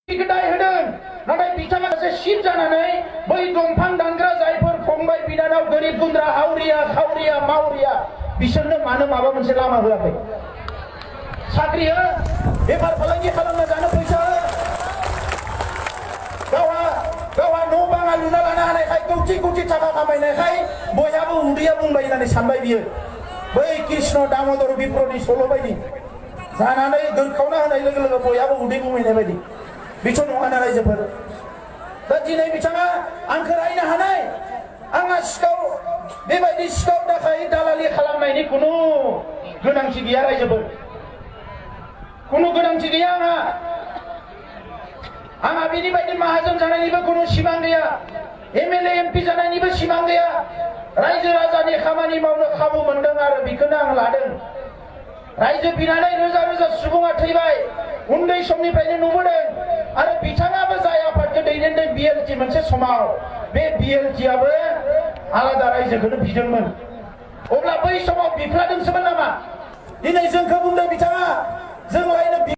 गदाय होदों नाथाय बिथाङा सासे सिट जानानै बै दंफां दानग्रा जायफोर फंबाय बिनानाव गोरिब गुन्द्रा हावरिया खावरिया मावरिया बिसोरनो मानो माबा मोनसे लामा होआखै साख्रि हो बेफार फालांगि खालामना जानो फैसा हो गावहा न' बाङा लुना लानो हानायखाय कौटि कौटि थाखा खामायनायखाय बयहाबो उदैया बुंबाय होननानै सानबाय बियो बै कृष्ण दामोदर विप्रनि सल' बायदि जानानै दोनखावना होनाय लोगो लोगो बयहाबो उदै बुंहैनाय बायदि बिथ' नङाना रायजोफोर दा दिनै बिथाङा आंखौ रायनो हानाय आंहा सिखाव बेबायदि सिखाव दाखाय दालालि खालामनायनि खुनु गोनांथि गैया रायजोफोर खुनु गोनांथि गैया आंहा बिनि बायदि माहाजोन जानायनिबो खुनु सिमां गैया एमएलए एमपि जानायनिबो सिमां गैया रायजो राजानि खामानि मावनो खाबु मोनदों आरो बेखौनो आं लादों रायजो बिनानै रोजा रोजा सुबुङा थैबाय उन्दै समनिफ्रायनो नुबोदों आरो बिथाङाबो जाय आफादखौ दैदेनदों बिएलटि मोनसे समाव बे बिएलटिआबो आलादा रायजोखौनो बिदोंमोन अब्ला बै समाव बिफ्लादोंसोमोन नामा दिनै जोंखौ बुंदों बिथाङा जों लायनो